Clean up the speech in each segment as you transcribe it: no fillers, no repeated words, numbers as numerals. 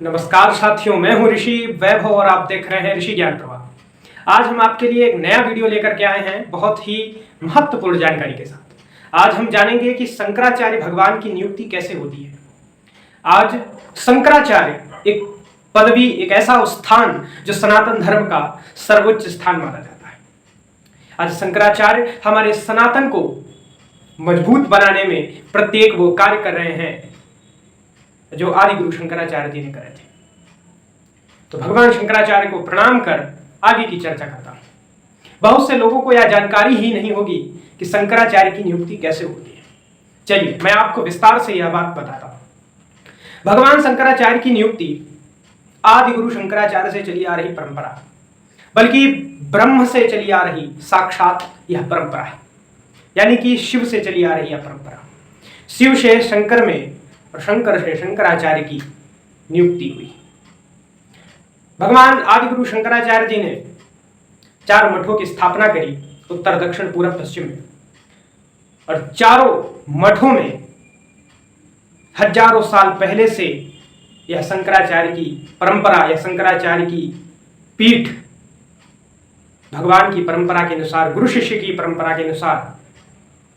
नमस्कार साथियों, मैं हूं ऋषि वैभव और आप देख रहे हैं ऋषि ज्ञान प्रवाह। आज हम आपके लिए एक नया वीडियो लेकर के आए हैं, बहुत ही महत्वपूर्ण जानकारी के साथ। आज हम जानेंगे कि शंकराचार्य भगवान की नियुक्ति कैसे होती है। आज शंकराचार्य एक पदवी, एक ऐसा स्थान जो सनातन धर्म का सर्वोच्च स्थान माना जाता है। आज शंकराचार्य हमारे सनातन को मजबूत बनाने में प्रत्येक वो कार्य कर रहे हैं जो आदि गुरु शंकराचार्य जी ने करे थे। तो भगवान शंकराचार्य को प्रणाम कर आगे की चर्चा करता हूं। बहुत से लोगों को यह जानकारी ही नहीं होगी कि शंकराचार्य की नियुक्ति कैसे होती है। चलिए मैं आपको विस्तार से यह बात बताता हूं। भगवान शंकराचार्य की नियुक्ति आदि गुरु शंकराचार्य से चली आ रही परंपरा, बल्कि ब्रह्म से चली आ रही साक्षात यह परंपरा है, यानी कि शिव से चली आ रही यह परंपरा। शिव से शंकर में और शंकर से शंकराचार्य की नियुक्ति हुई। भगवान आदिगुरु शंकराचार्य जी ने 4 मठों की स्थापना करी, उत्तर दक्षिण पूर्व पश्चिम में। और चारों मठों में हजारों साल पहले से यह शंकराचार्य की परंपरा, यह शंकराचार्य की पीठ भगवान की परंपरा के अनुसार, गुरु शिष्य की परंपरा के अनुसार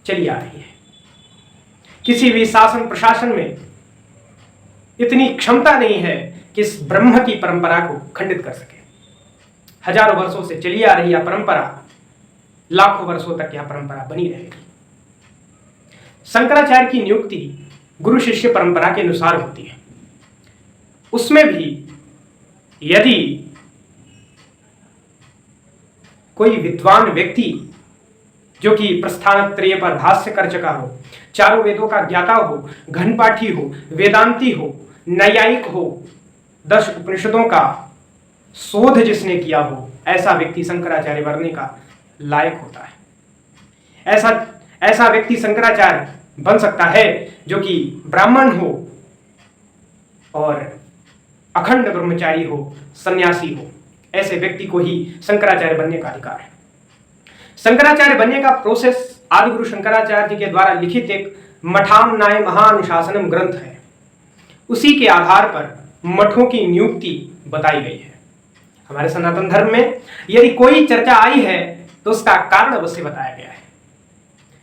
चली आ रही है। किसी भी शासन प्रशासन में इतनी क्षमता नहीं है कि इस ब्रह्म की परंपरा को खंडित कर सके। हजारों वर्षों से चली आ रही यह परंपरा, लाखों वर्षों तक यह परंपरा बनी रहेगी। शंकराचार्य की नियुक्ति गुरु शिष्य परंपरा के अनुसार होती है। उसमें भी यदि कोई विद्वान व्यक्ति जो कि प्रस्थानत्रय पर भाष्य कर चुका हो, चारों वेदों का ज्ञाता हो, घनपाठी हो, वेदांती हो, न्यायिक हो, 10 उपनिषदों का शोध जिसने किया हो, ऐसा व्यक्ति शंकराचार्य बनने का लायक होता है। ऐसा व्यक्ति शंकराचार्य बन सकता है जो कि ब्राह्मण हो और अखंड ब्रह्मचारी हो, सन्यासी हो। ऐसे व्यक्ति को ही शंकराचार्य बनने का अधिकार है। शंकराचार्य बनने का प्रोसेस आदिगुरु शंकराचार्य जी के द्वारा लिखित एक मठामनाय महानुशासनम ग्रंथ है। उसी के आधार पर मठों की नियुक्ति बताई गई है। हमारे सनातन धर्म में यदि कोई चर्चा आई है तो उसका कारण अवश्य बताया गया है।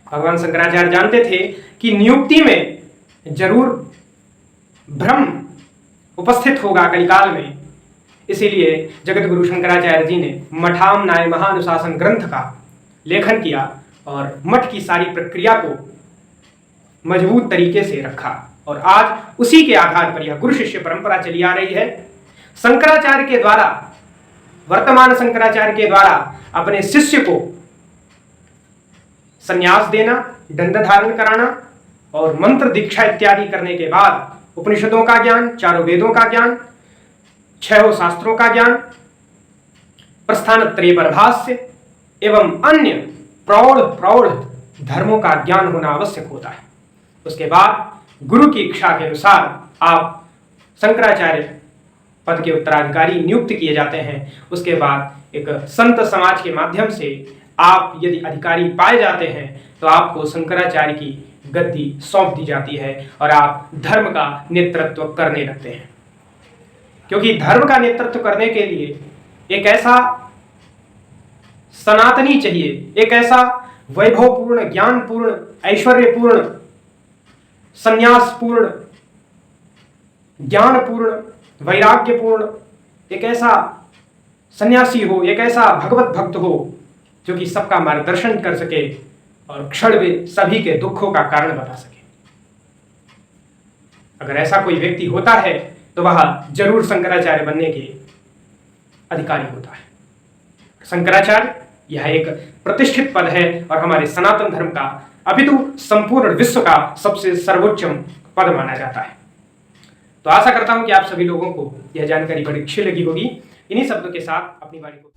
भगवान शंकराचार्य जानते थे कि नियुक्ति में जरूर भ्रम उपस्थित होगा कलिकाल में, इसीलिए जगत गुरु शंकराचार्य जी ने मठामनाय महानुशासन ग्रंथ का लेखन किया और मठ की सारी प्रक्रिया को मजबूत तरीके से रखा। और आज उसी के आधार पर यह गुरु शिष्य परंपरा चली आ रही है। शंकराचार्य के द्वारा, वर्तमान शंकराचार्य के द्वारा अपने शिष्य को संन्यास देना, दंड धारण कराना और मंत्र दीक्षा इत्यादि करने के बाद उपनिषदों का ज्ञान, चारों वेदों का ज्ञान, 6 शास्त्रों का ज्ञान, प्रस्थानत्रय पर भाष्य एवं अन्य प्रौढ़ धर्मों का ज्ञान होना आवश्यक होता है। उसके बाद गुरु की इच्छा के अनुसार आप शंकराचार्य पद के उत्तराधिकारी नियुक्त किए जाते हैं। उसके बाद एक संत समाज के माध्यम से आप यदि अधिकारी पाए जाते हैं तो आपको शंकराचार्य की गद्दी सौंप दी जाती है और आप धर्म का नेतृत्व करने लगते हैं। क्योंकि धर्म का नेतृत्व करने के लिए एक ऐसा सनातनी चाहिए, एक ऐसा वैभवपूर्ण, ज्ञानपूर्ण, ऐश्वर्यपूर्ण, संन्यासपूर्ण, ज्ञानपूर्ण, वैराग्यपूर्ण एक ऐसा सन्यासी हो, एक ऐसा भगवत भक्त हो जो कि सबका मार्गदर्शन कर सके और क्षण में सभी के दुखों का कारण बता सके। अगर ऐसा कोई व्यक्ति होता है तो वह जरूर शंकराचार्य बनने के अधिकारी होता है। शंकराचार्य यह एक प्रतिष्ठित पद है और हमारे सनातन धर्म का, अपितु संपूर्ण विश्व का सबसे सर्वोच्च पद माना जाता है। तो आशा करता हूं कि आप सभी लोगों को यह जानकारी बड़ी अच्छी लगी होगी। इन्हीं शब्दों के साथ अपनी वाणी को